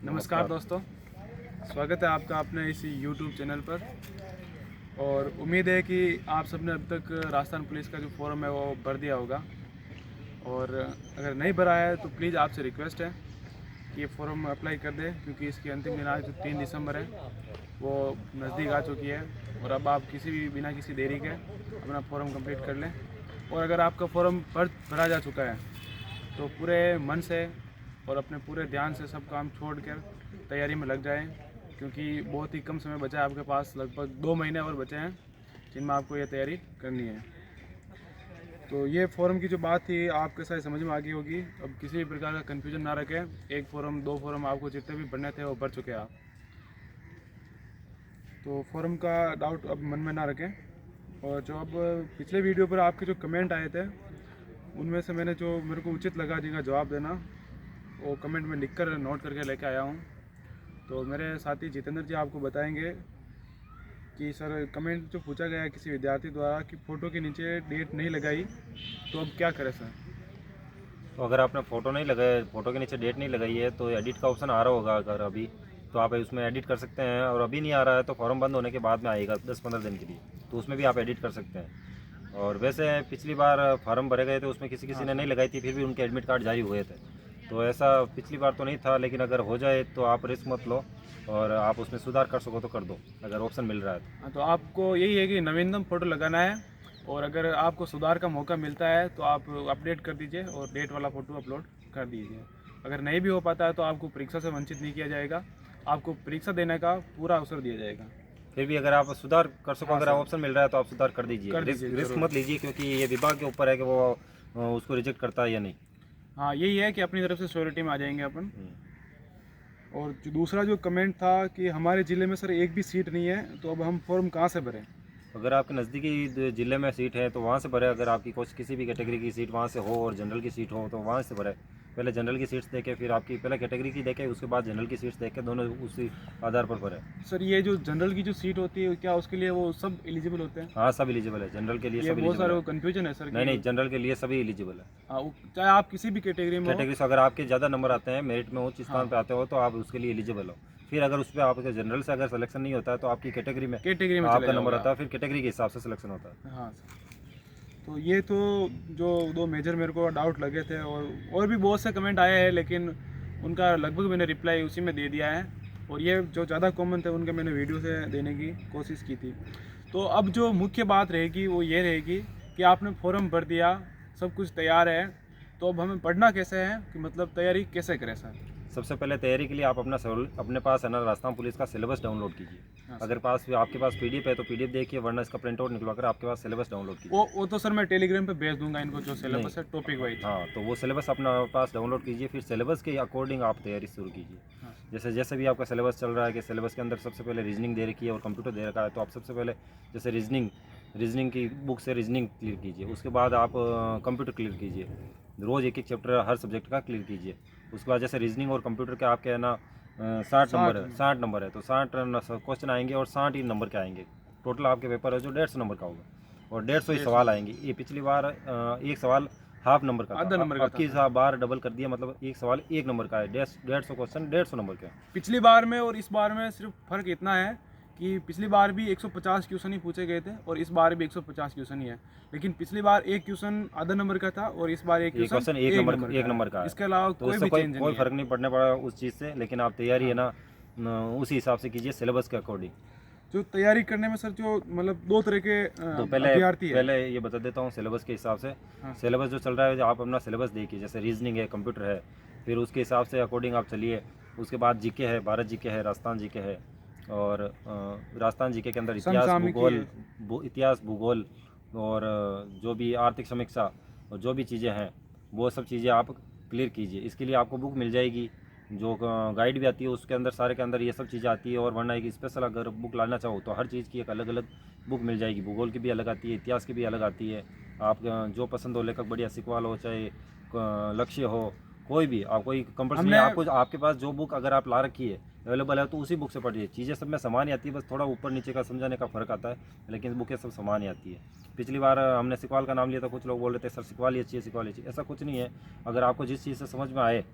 नमस्कार दोस्तों, स्वागत है आपका अपने इसी YouTube चैनल पर। और उम्मीद है कि आप सबने अब तक राजस्थान पुलिस का जो फॉर्म है वो भर दिया होगा। और अगर नहीं भरा है तो प्लीज़ आपसे रिक्वेस्ट है कि ये फॉर्म अप्लाई कर दें, क्योंकि इसकी अंतिम दिनांक जो 3 दिसंबर है वो नज़दीक आ चुकी है। और अब आप किसी भी बिना किसी देरी के अपना फॉर्म कंप्लीट कर लें। और अगर आपका फॉर्म भरा जा चुका है तो पूरे मन से और अपने पूरे ध्यान से सब काम छोड़कर तैयारी में लग जाएं, क्योंकि बहुत ही कम समय बचा है आपके पास। लगभग 2 महीने और बचे हैं जिनमें आपको ये तैयारी करनी है। तो ये फॉर्म की जो बात थी आपके साथ समझ में आ गई होगी। अब किसी भी प्रकार का कन्फ्यूजन ना रखें। एक फॉर्म 2 फॉर्म आपको जितने भी भरने थे वो भर चुके हैं आप। तो फॉर्म का डाउट अब मन में ना रखें। और जो अब पिछले वीडियो पर आपके जो कमेंट आए थे उनमें से मैंने जो मेरे को उचित लगा जिनका जवाब देना वो कमेंट में लिखकर नोट करके लेके आया हूँ। तो मेरे साथी जितेंद्र जी आपको बताएंगे कि सर कमेंट जो पूछा गया है किसी विद्यार्थी द्वारा कि फ़ोटो के नीचे डेट नहीं लगाई तो अब क्या करें सर। तो अगर आपने फ़ोटो नहीं लगाया, फ़ोटो के नीचे डेट नहीं लगाई है तो एडिट का ऑप्शन आ रहा होगा। अगर अभी तो आप उसमें एडिट कर सकते हैं, और अभी नहीं आ रहा है तो फॉर्म बंद होने के बाद में आएगा 10-15 दिन के लिए, तो उसमें भी आप एडिट कर सकते हैं। और वैसे पिछली बार फार्म भरे गए थे उसमें किसी किसी ने नहीं लगाई थी, फिर भी उनके एडमिट कार्ड जारी हुए थे। तो ऐसा पिछली बार तो नहीं था, लेकिन अगर हो जाए तो आप रिस्क मत लो और आप उसमें सुधार कर सको तो कर दो, अगर ऑप्शन मिल रहा है तो। हाँ, तो आपको यही है कि नवीनतम फ़ोटो लगाना है। और अगर आपको सुधार का मौका मिलता है तो आप अपडेट कर दीजिए और डेट वाला फ़ोटो अपलोड कर दीजिए। अगर नहीं भी हो पाता है तो आपको परीक्षा से वंचित नहीं किया जाएगा, आपको परीक्षा देने का पूरा अवसर दिया जाएगा। फिर भी अगर आप सुधार कर सको, हाँ अगर सर, ऑप्शन मिल रहा है तो आप सुधार कर दीजिए। कर रिस्क दीजिए रिस्क ज़रूर। मत लीजिए, क्योंकि ये विभाग के ऊपर है कि वो उसको रिजेक्ट करता है या नहीं। हाँ, यही है कि अपनी तरफ से श्योरिटी में आ जाएंगे अपन। हम्म। और जो दूसरा जो कमेंट था कि हमारे ज़िले में सर एक भी सीट नहीं है तो अब हम फॉर्म कहाँ से भरें। अगर आपके नज़दीकी ज़िले में सीट है तो वहाँ से भरे। अगर आपकी कुछ किसी भी कैटेगरी की सीट वहाँ से हो और जनरल की सीट हो तो वहाँ से भरे। पहले जनरल की सीट्स देखे, फिर आपकी पहले कैटेगरी की देखे, उसके बाद जनरल की सीट्स देखे, दोनों उसी आधार पर भरे। सर ये जो जनरल की जो सीट होती है क्या उसके लिए वो सब एलिजिबल होते हैं। हाँ, सब एलिजिबल है, जनरल के लिए ये सब बहुत एलिजिबल सारे है। वो कन्फ्यूजन है सर नहीं कि नहीं, जनरल के लिए सभी एलिजिबल है। हाँ, चाहे आप किसी भी कैटेगरी में हो। कैटेगरी से अगर आपके ज़्यादा नंबर आते हैं, मेरिट में उच्च हाँ, स्थान पे आते हो, तो आप उसके लिए एलिजिबल हो। फिर अगर उस पर आपके जनरल से अगर सिलेक्शन नहीं होता है तो आपकी कैटेगरी में कैटेगरी में चले आपका नंबर जाओगे आता है, आप। फिर कैटेगरी के हिसाब से सिलेक्शन होता है। हाँ सर, तो ये तो जो 2 मेजर मेरे को डाउट लगे थे। और भी बहुत से कमेंट आए हैं, लेकिन उनका लगभग मैंने रिप्लाई उसी में दे दिया है। और ये जो ज़्यादा कॉमन थे उनके मैंने वीडियो से देने की कोशिश की थी। तो अब जो मुख्य बात रहेगी वो ये रहेगी कि आपने फॉर्म भर दिया, सब कुछ तैयार है, तो अब हमें पढ़ना कैसे है, कि मतलब तैयारी कैसे करें सर। सबसे पहले तैयारी के लिए आप अपने पास है ना राजस्थान पुलिस का सिलेबस डाउनलोड कीजिए। हाँ अगर सर, आपके पास पीडीएफ है तो पीडीएफ देखिए, वरना इसका प्रिंट आउट निकलवा कर आपके पास सिलेबस डाउनलोड कीजिए। वो तो सर मैं टेलीग्राम पे भेज दूंगा इनको, जो नहीं, सिलेबस है टॉपिक वाइज। हाँ, तो वो सिलेबस अपना पास डाउनलोड कीजिए, फिर सिलेबस के अकॉर्डिंग आप तैयारी शुरू कीजिए। हाँ जैसे जैसे भी आपका सिलेबस चल रहा है कि सिलेबस के अंदर सबसे पहले रीजनिंग दे रखी है और कंप्यूटर दे रखा है, तो आप सबसे पहले जैसे रीजनिंग की बुक से रीजनिंग क्लियर कीजिए। उसके बाद आप कंप्यूटर क्लियर कीजिए। रोज़ एक एक चैप्टर हर सब्जेक्ट का क्लियर कीजिए। उसके बाद जैसे रीजनिंग और कंप्यूटर के आपके है ना 60 60 नंबर है, तो 60 क्वेश्चन आएंगे और 60 ही नंबर के आएंगे। टोटल आपके पेपर है जो 150 नंबर का होगा, और 150 ही 150 सवाल आएंगे। ये पिछली बार एक सवाल हाफ नंबर का आधा था, नंबर का अब था की सर। बार डबल कर दिया, मतलब एक सवाल 1 नंबर का है। 150 क्वेश्चन 150 नंबर के हैं। पिछली बार में और इस बार में सिर्फ फर्क इतना है कि पिछली बार भी 150 क्वेश्चन ही पूछे गए थे और इस बार भी 150 क्वेश्चन ही है। लेकिन पिछली बार एक क्वेश्चन आधा नंबर का था और इस बार एक ये क्वेश्चन क्वेश्चन एक नंबर का का है। है। इसके अलावा तो कोई उससे भी कोई चेंज कोई नहीं है। फर्क नहीं पड़ने पड़ा उस चीज़ से, लेकिन आप तैयारी है हाँ, ना उसी हिसाब से कीजिए, सिलेबस के अकॉर्डिंग। जो तैयारी करने में सर जो मतलब 2 तरह के तो पहले अभ्यर्थी है। पहले ये बता देता हूँ सिलेबस के हिसाब से। हाँ सर। सिलेबस जो चल रहा है, जो आप अपना सिलेबस देखिए, जैसे रीजनिंग है, कंप्यूटर है, फिर उसके हिसाब से अकॉर्डिंग आप चलिए। उसके बाद जीके है, भारत जीके है, राजस्थान जीके है। और राजस्थान जीके के अंदर समसामयिकी है। इतिहास भूगोल और जो भी आर्थिक समीक्षा और जो भी चीज़ें हैं वो सब चीज़ें आप क्लियर कीजिए। इसके लिए आपको बुक मिल जाएगी, जो गाइड भी आती है, उसके अंदर सारे के अंदर ये सब चीज़ें आती है। और वरना एक स्पेशल अगर बुक लाना चाहो तो हर चीज़ की एक अलग अलग बुक मिल जाएगी। भूगोल की भी अलग आती है, इतिहास की भी अलग आती है। आप जो पसंद हो, लेखक बढ़िया सिकवाल हो, चाहे लक्ष्य हो, कोई भी, आप कोई कंपल्सरी नहीं हमने है। आपको आपके पास जो बुक अगर आप ला रखी है अवेलेबल है तो उसी बुक से पढ़िए। चीज़ें सब में समान ही आती है, बस थोड़ा ऊपर नीचे का समझाने का फ़र्क आता है, लेकिन बुकें सब समान ही आती है। पिछली बार हमने सिकवाल का नाम लिया था, कुछ लोग बोल रहे थे सर सिकवाल ही अच्छी है, सिकवाल ही अच्छी है। ऐसा कुछ नहीं है। अगर आपको जिस चीज़ से समझ में आए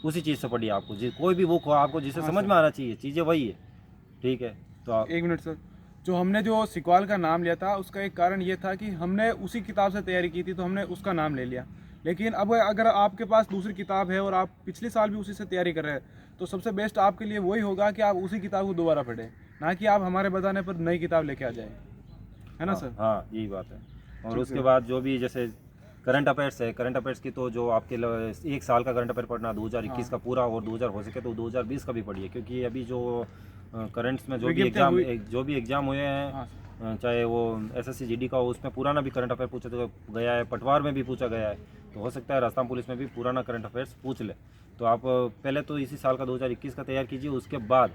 उसी चीज़ से पढ़िए। आपको कोई भी बुक हो आपको जिसे हाँ समझ सर। में आना चाहिए, चीज़ें वही है। ठीक है, तो आप एक मिनट सर, जो हमने जो सिकवाल का नाम लिया था उसका एक कारण ये था कि हमने उसी किताब से तैयारी की थी, तो हमने उसका नाम ले लिया। लेकिन अब अगर आपके पास दूसरी किताब है और आप पिछले साल भी उसी से तैयारी कर रहे हैं, तो सबसे बेस्ट आपके लिए वही होगा कि आप उसी किताब को दोबारा पढ़ें, ना कि आप हमारे बताने पर नई किताब लेके आ जाएं, है ना हाँ, सर? हाँ, यही बात है। और ठीक उसके है। बाद जो भी जैसे करंट अफेयर्स है, करंट अफेयर्स की तो जो आपके एक साल का करंट अफेयर पढ़ना 2021 का हाँ, पूरा, और 2000 हो सके तो 2020 का भी पढ़िए, क्योंकि अभी जो करंट्स में जो भी विज्ञप्तियाँ एग्ज़ाम हुई। जो भी एग्ज़ाम हुए हैं, हाँ सर। चाहे वो एसएससी जीडी का हो, उसमें पुराना भी करंट अफेयर पूछा गया है, पटवार में भी पूछा गया है। तो हो सकता है राजस्थान पुलिस में भी पुराना करंट अफेयर्स पूछ ले। तो आप पहले तो इसी साल का 2021 का तैयार कीजिए, उसके बाद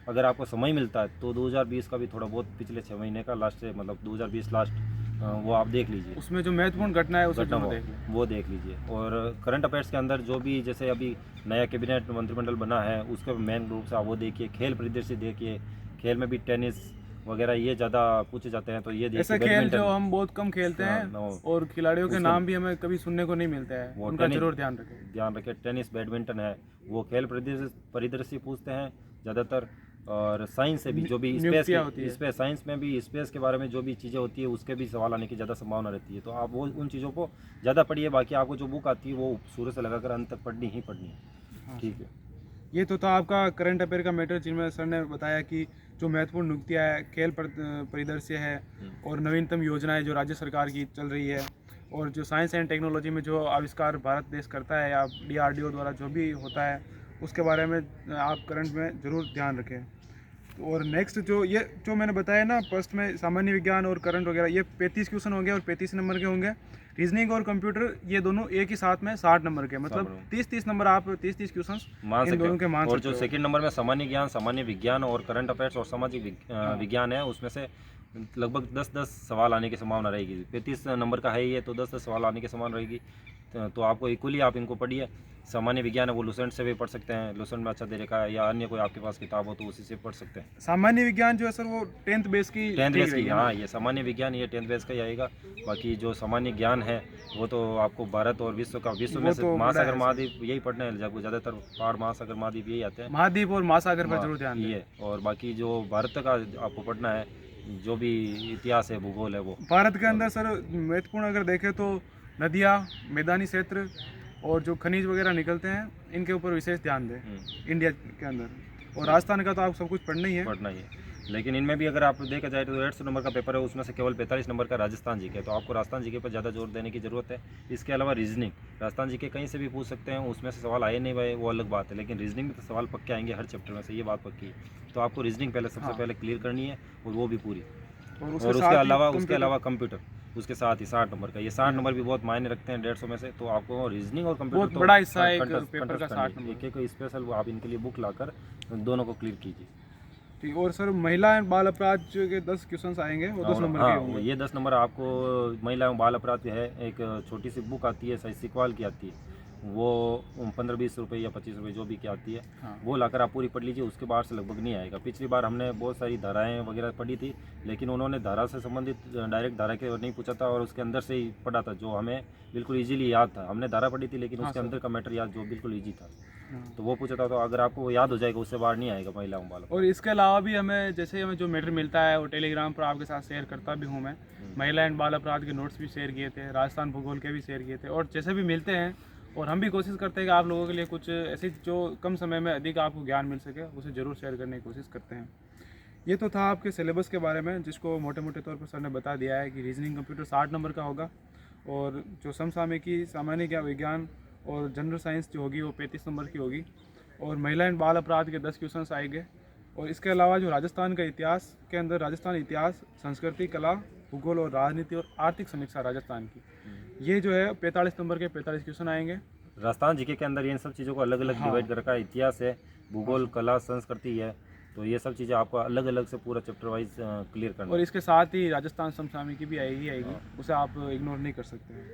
अगर आपको समय मिलता है तो 2020 का भी थोड़ा बहुत पिछले 6 महीने का लास्ट से, मतलब 2020 लास्ट, वो आप देख लीजिए। उसमें जो महत्वपूर्ण घटना है उसे घटना जरूर देख लें। वो देख लीजिए। और करंट अफेयर्स के अंदर जो भी जैसे अभी नया कैबिनेट मंत्रिमंडल बना है, उसके मेन रूप से आप वो देखिए। खेल परिदृश्य देखिए, खेल में भी टेनिस वगैरह ये ज़्यादा पूछे जाते हैं, तो ये देखिए। ऐसे खेल जो हम बहुत कम खेलते हैं नो, और खिलाड़ियों के उसके नाम भी हमें कभी सुनने को नहीं मिलते हैं, वो उनका जरूर ध्यान रखें। ध्यान रखें। टेनिस, बैडमिंटन है, वो खेल परिदृश्य पूछते हैं ज़्यादातर। और साइंस से भी जो भी स्पेस नियुक्तियाँ होती के, है। स्पेस साइंस में भी स्पेस के बारे में जो भी चीज़ें होती है उसके भी सवाल आने की ज़्यादा संभावना रहती है। तो आप वो उन चीज़ों को ज़्यादा पढ़िए। बाकी आपको जो बुक आती है वो शुरू से लगाकर अंत तक पढ़नी ही पढ़नी है। हाँ ठीक सर। है। ये तो था आपका करंट अफेयर का मैटर, जिनमें सर ने बताया कि जो महत्वपूर्ण नियुक्तियाँ है, खेल परिदृश्य है और नवीनतम योजनाएं जो राज्य सरकार की चल रही है, और जो साइंस एंड टेक्नोलॉजी में जो आविष्कार भारत देश करता है या DRDO द्वारा जो भी होता है, उसके बारे में आप करंट में ज़रूर ध्यान रखें। और नेक्स्ट जो ये जो मैंने बताया ना, फर्स्ट में सामान्य विज्ञान और करंट वगैरह, ये 35 क्वेश्चन होंगे और 35 नंबर के होंगे। रीजनिंग और कंप्यूटर ये दोनों एक ही साथ में 60 नंबर के, मतलब 30-30 नंबर, आप 30-30 क्वेश्चन मान इन सकते दोनों के मान हो। और सकते जो हो। सेकंड नंबर में सामान्य ज्ञान, सामान्य विज्ञान और करंट अफेयर्स और सामाजिक विज्ञान है, उसमें से लगभग 10-10 सवाल आने की संभावना रहेगी। 35 नंबर का है ये, तो 10-10 सवाल आने की संभावना रहेगी। तो आपको इक्वली आप इनको पढ़िए। सामान्य विज्ञान है वो लुसेंट से भी पढ़ सकते हैं, लुसेंट में अच्छा दे रखा है, या अन्य कोई आपके पास किताब हो तो उसी से पढ़ सकते हैं। सामान्य विज्ञान जो है सर वो 10th बेस की 10th ठीक बेस की, रहेगी ना? हाँ, ये सामान्य विज्ञान ये 10th बेस का ही आएगा। बाकी जो सामान्य ज्ञान है वो तो आपको भारत और विश्व का, विश्व में वो से तो बड़ा महासागर है सर। महाद्वीप यही पढ़ना है, जब ज़्यादातर पहाड़ महासागर महाद्वीप यही आते हैं। महाद्वीप और महासागर पर जरूर ध्यान दें। ये और बाकी जो भारत का आपको पढ़ना है, जो भी इतिहास है, भूगोल है, वो भारत के अंदर सर महत्वपूर्ण अगर देखें तो नदियाँ, मैदानी क्षेत्र और जो खनिज वगैरह निकलते हैं, इनके ऊपर विशेष ध्यान दें इंडिया के अंदर। और राजस्थान का तो आप सब कुछ पढ़ना ही है। पढ़ना ही है। लेकिन इनमें भी अगर आप देखा जाए तो 150 नंबर का पेपर है, उसमें से केवल 45 नंबर का राजस्थान जीके, तो आपको राजस्थान जीके पर ज़्यादा जोर देने की ज़रूरत है। इसके अलावा रीजनिंग, राजस्थान जीके कहीं से भी पूछ सकते हैं, उसमें से सवाल आए नहीं भाई वो अलग बात है, लेकिन रीजनिंग में तो सवाल पक्के आएंगे हर चैप्टर में से, ये बात पक्की है। तो आपको रीजनिंग पहले सबसे हाँ। पहले क्लियर करनी है, और वो भी पूरी। और और उसके उसके साथ ही अलावा कंप्यूटर, उसके साथ ही 60 नंबर का, ये 60 नंबर भी बहुत मायने रखते हैं 150 में से। तो आपको रीजनिंग और कंप्यूटर बहुत तो बड़ा हिस्सा है एक पेपर का 60 नंबर। एक एक स्पेशल वो आप इनके लिए बुक लाकर दोनों को क्लियर कीजिए। ठीक। और सर महिला एंड बाल अपराध के 10 क्वेश्चन आएंगे, वो 10 नंबर के हाँ, होंगे। ये 10 नंबर आपको महिला एवं बाल अपराध है, एक छोटी सी बुक आती है, सिकवाल की आती है, वो 15-20 रुपये या 25 रुपये जो भी की आती है, हाँ। वो लाकर आप पूरी पढ़ लीजिए। उसके बाहर से लगभग नहीं आएगा। पिछली बार हमने बहुत सारी धाराएं वगैरह पढ़ी थी, लेकिन उन्होंने धारा से संबंधित डायरेक्ट धारा के नहीं पूछा था, और उसके अंदर से ही पढ़ा था, जो हमें बिल्कुल ईजिली याद था। हमने धारा पढ़ी थी, लेकिन हाँ उसके सर। अंदर का मैटर याद जो बिल्कुल ईजी था, हाँ। तो वो पूछा था। तो अगर आपको वो याद हो जाएगा, उससे बाहर नहीं आएगा महिला एवं बाल अपराध। और इसके अलावा भी हमें जैसे हमें जो मैटर मिलता है वो टेलीग्राम पर आपके साथ शेयर करता भी हूँ मैं। महिला एंड बाल अपराध के नोट्स भी शेयर किए थे, राजस्थान भूगोल के भी शेयर किए थे, और जैसे भी मिलते हैं, और हम भी कोशिश करते हैं कि आप लोगों के लिए कुछ ऐसी जो कम समय में अधिक आपको ज्ञान मिल सके, उसे ज़रूर शेयर करने की कोशिश करते हैं। ये तो था आपके सिलेबस के बारे में, जिसको मोटे मोटे तौर पर सर ने बता दिया है कि रीजनिंग कंप्यूटर 60 नंबर का होगा, और जो समसामयिकी, सामान्य ज्ञान, विज्ञान और जनरल साइंस जो होगी वो 35 नंबर की होगी, और महिला एंड बाल अपराध के 10 क्वेश्चन आएंगे। और इसके अलावा जो राजस्थान का इतिहास के अंदर, राजस्थान इतिहास, संस्कृति, कला, भूगोल और राजनीति और आर्थिक समीक्षा राजस्थान की, ये जो है 45 नंबर के 45 क्वेश्चन आएंगे। राजस्थान जीके के अंदर इन सब चीज़ों को अलग अलग हाँ। डिवाइड कर रखा है। इतिहास है, भूगोल, कला, संस्कृति है, तो ये सब चीज़ें आपको अलग अलग से पूरा चैप्टर वाइज क्लियर करना और है। इसके साथ ही राजस्थान समसामयिकी भी आएगी, उसे आप इग्नोर नहीं कर सकते हैं।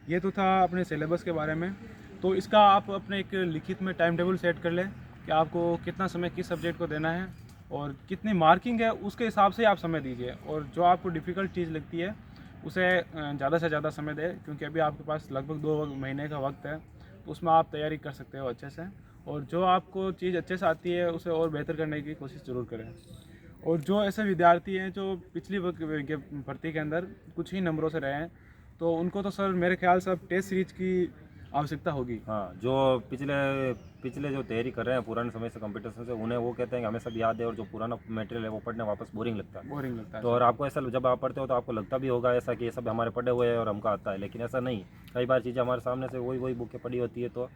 ये तो था अपने सिलेबस के बारे में। तो इसका आप अपने एक लिखित में टाइम टेबल सेट कर लें कि आपको कितना समय किस सब्जेक्ट को देना है और कितनी मार्किंग है, उसके हिसाब से आप समय दीजिए। और जो आपको डिफ़िकल्ट चीज़ लगती है उसे ज़्यादा से ज़्यादा समय दें, क्योंकि अभी आपके पास लगभग 2 महीने का वक्त है। तो उसमें आप तैयारी कर सकते हो अच्छे से। और जो आपको चीज़ अच्छे से आती है उसे और बेहतर करने की कोशिश ज़रूर करें। और जो ऐसे विद्यार्थी हैं जो पिछली भर्ती के अंदर कुछ ही नंबरों से रहे हैं, तो उनको तो सर मेरे ख्याल से अब टेस्ट सीरीज की आवश्यकता होगी। हाँ, जो पिछले पिछले जो तैयारी कर रहे हैं पुराने समय से कंपटीशन से, उन्हें वो कहते हैं कि हमें सब याद है, और जो पुराना मटेरियल है वो पढ़ने वापस बोरिंग लगता है। बोरिंग लगता है तो और आपको ऐसा जब आप पढ़ते हो तो आपको लगता भी होगा ऐसा कि ये सब हमारे पढ़े हुए हैं और हमको आता है, लेकिन ऐसा नहीं। कई बार चीज़ें हमारे सामने से वही बुकें पढ़ी होती है तो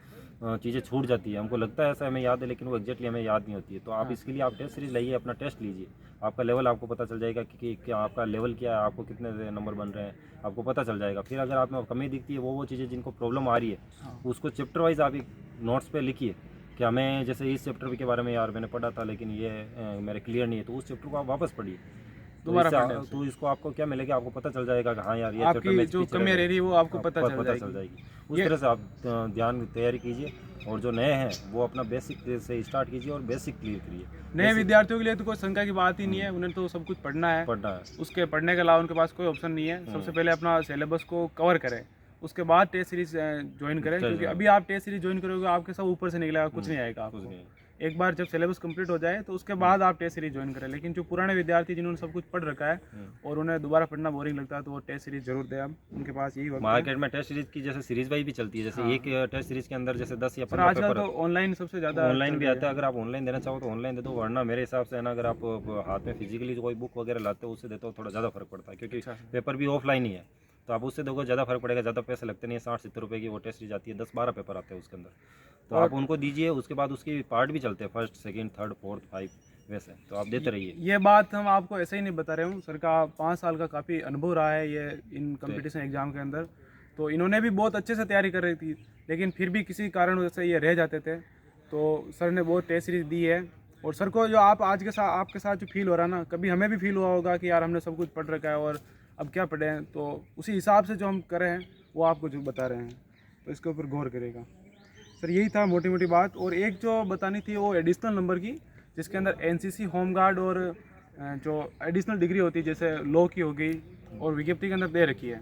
चीज़ें छूट जाती है। हमको लगता है ऐसा हमें याद है, लेकिन वो एग्जैक्टली हमें याद नहीं होती है। तो आप इसके लिए आप टेस्ट सीरीज लाइए, अपना टेस्ट लीजिए, आपका लेवल आपको पता चल जाएगा कि क्या आपका लेवल क्या है, आपको कितने नंबर बन रहे हैं, आपको पता चल जाएगा। फिर अगर आप में कमी दिखती है, वो चीज़ें जिनको प्रॉब्लम आ रही है उसको चैप्टर वाइज आप एक नोट्स पे लिखिए कि हमें जैसे इस चैप्टर के बारे में यार मैंने पढ़ा था लेकिन ये मेरे क्लियर नहीं है, तो उस चैप्टर को आप वापस पढ़िए। दोबारा तो इसको आपको क्या मिलेगा, आपको पता चल जाएगा कि हाँ यार ये चैप्टर आपकी में जो कमी रह रही है वो आपको पता चल जाएगी। उस तरह से आप ध्यान तैयारी कीजिए। और जो नए हैं वो अपना बेसिक से स्टार्ट कीजिए और बेसिक क्लियर करिए। नए विद्यार्थियों के लिए तो कोई शंका की बात ही नहीं है, उन्हें तो सब कुछ पढ़ना है। उसके पढ़ने के अलावा उनके पास कोई ऑप्शन नहीं है। सबसे पहले अपना सिलेबस को कवर करें, उसके बाद टेस्ट सीरीज ज्वाइन करें, क्योंकि अभी आप टेस्ट सीरीज ज्वाइन करोगे आपके सब ऊपर से निकलेगा, कुछ नहीं आएगा आपको। एक बार जब सिलेबस कंप्लीट हो जाए तो उसके बाद आप टेस्ट सीरीज ज्वाइन करें। लेकिन जो पुराने विद्यार्थी जिन्होंने सब कुछ पढ़ रखा है और उन्हें दोबारा पढ़ना बोरिंग लगता है, तो वो टेस्ट सीरीज जरूर दें। आप उनके पास यही वक्त मार्केट में टेस्ट सीरीज की जैसे सीरीज वाइज भी चलती है, जैसे एक टेस्ट सीरीज के अंदर जैसे 10 या 15 आजकल तो ऑनलाइन सबसे ज़्यादा ऑनलाइन भी आता है। अगर आप ऑनलाइन देना चाहो तो ऑनलाइन दे दो, वरना मेरे हिसाब से है ना, अगर आप हाथ में फिजिकली कोई बुक वगैरह लाते हो उससे देते हो थोड़ा ज़्यादा फर्क पड़ता है, क्योंकि पेपर भी ऑफलाइन ही है। तो आप उससे दोगे ज़्यादा फर्क पड़ेगा, ज़्यादा पैसे लगते नहीं है। 60-70 रुपये की वो टेस्ट सीरीज आती है, 10-12 पेपर आते हैं उसके अंदर। तो आप उनको दीजिए, उसके बाद उसकी पार्ट भी चलते हैं, 1st, 2nd, 3rd, 4th, 5 वैसे। तो आप देते रहिए। ये बात हम आपको ऐसे ही नहीं बता रहे हूँ, सर का 5 साल का काफ़ी अनुभव रहा है ये इन कंपटीशन एग्जाम के अंदर। तो इन्होंने भी बहुत अच्छे से तैयारी कर रही थी, लेकिन फिर भी किसी कारण से ये रह जाते थे। तो सर ने बहुत टेस्ट सीरीज दी है। और सर को जो आप आज के साथ आपके साथ जो फील हो रहा है ना, कभी हमें भी फील हुआ होगा कि यार हमने सब कुछ पढ़ रखा है और अब क्या पढ़े हैं। तो उसी हिसाब से जो हम कर रहे हैं वो आपको जो बता रहे हैं, तो इसके ऊपर गौर करेगा। सर यही था मोटी मोटी बात। और एक जो बतानी थी वो एडिशनल नंबर की, जिसके अंदर एनसीसी, होमगार्ड और जो एडिशनल डिग्री होती है जैसे लॉ की हो गई और विज्ञप्ति के अंदर दे रखी है।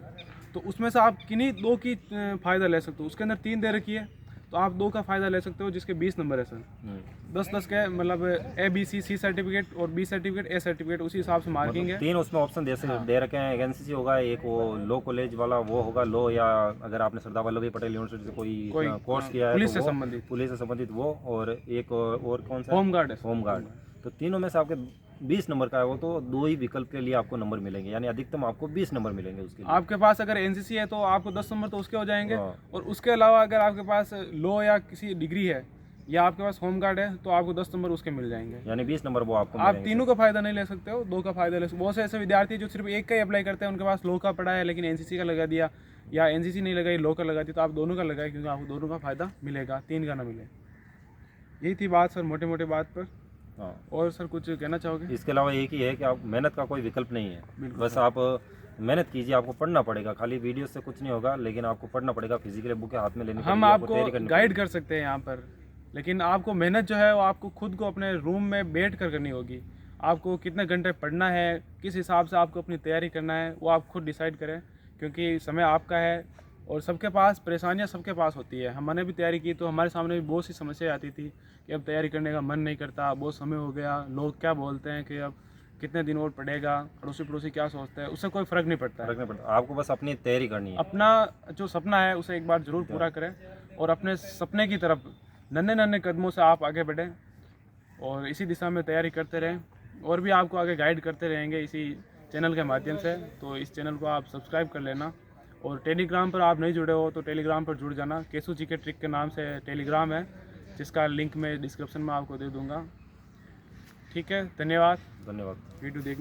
तो उसमें से आप किन्हीं 2 की फ़ायदा ले सकते हो। उसके अंदर 3 दे रखी है तो आप 2 का फ़ायदा ले सकते हो, जिसके 20 नंबर है सर। 10-10 के मतलब ABC सर्टिफिकेट और B सर्टिफिकेट, A सर्टिफिकेट, उसी हिसाब से मार्किंग है। 3 उसमें ऑप्शन दे रखे हैं। एक एनसीसी होगा, एक वो लॉ कॉलेज वाला वो होगा लॉ, या अगर आपने सरदार वल्लभ भाई पटेल यूनिवर्सिटी से कोई कोर्स किया है पुलिस तो से संबंधित वो, और एक और कौन सा, होमगार्ड है। होमगार्ड। तो तीनों में से आपके 20 नंबर का है वो, तो 2 ही विकल्प के लिए आपको नंबर मिलेंगे, यानी अधिकतम आपको 20 नंबर मिलेंगे उसके लिए। आपके पास अगर एनसीसी है तो आपको 10 नंबर तो उसके हो जाएंगे। और उसके अलावा अगर आपके पास लॉ या किसी डिग्री है या आपके पास होमगार्ड है तो आपको 10 नंबर उसके मिल जाएंगे, यानी 20 नंबर वो आपको आप तीनों का फायदा नहीं ले सकते हो, 2 का फायदा ले सकते हो। बहुत से ऐसे विद्यार्थी जो सिर्फ एक का ही अप्लाई करते हैं, उनके पास लॉ का पड़ा है लेकिन एनसीसी का लगा दिया, या एनसीसी नहीं लगाई लॉ का लगा दिया। तो आप दोनों का लगाए, क्योंकि आपको दोनों का फायदा मिलेगा, 3 का ना मिले। यही थी बात सर मोटे मोटे बात पर। हाँ, और सर कुछ कहना चाहोगे? इसके अलावा एक ही है कि आप मेहनत का कोई विकल्प नहीं है। बस आप मेहनत कीजिए, आपको पढ़ना पड़ेगा, खाली वीडियो से कुछ नहीं होगा, लेकिन आपको पढ़ना पड़ेगा। फिजिकल बुक हाथ में लेनी पड़ेगी, हम आपको गाइड कर सकते हैं यहाँ पर, लेकिन आपको मेहनत जो है वो आपको खुद को अपने रूम में बैठ कर करनी होगी। आपको कितने घंटे पढ़ना है, किस हिसाब से आपको अपनी तैयारी करना है, वो आप खुद डिसाइड करें, क्योंकि समय आपका है। और सबके पास परेशानियां सबके पास होती है। हमने भी तैयारी की तो हमारे सामने भी बहुत सी समस्या आती थी कि अब तैयारी करने का मन नहीं करता, बहुत समय हो गया, लोग क्या बोलते हैं कि अब कितने दिन और पढ़ेगा, अड़ोसी पड़ोसी क्या सोचते हैं, उससे कोई फ़र्क नहीं पड़ता है। आपको बस अपनी तैयारी करनी है। अपना जो सपना है उसे एक बार ज़रूर पूरा करें और अपने सपने की तरफ नन्हे नन्हे कदमों से आप आगे बढ़ें और इसी दिशा में तैयारी करते रहें। और भी आपको आगे गाइड करते रहेंगे इसी चैनल के माध्यम से। तो इस चैनल को आप सब्सक्राइब कर लेना। और टेलीग्राम पर आप नहीं जुड़े हो तो टेलीग्राम पर जुड़ जाना। केसू जी के ट्रिक के नाम से टेलीग्राम है, जिसका लिंक मैं डिस्क्रिप्शन में आपको दे दूँगा। ठीक है, धन्यवाद। धन्यवाद। वीडियो देखने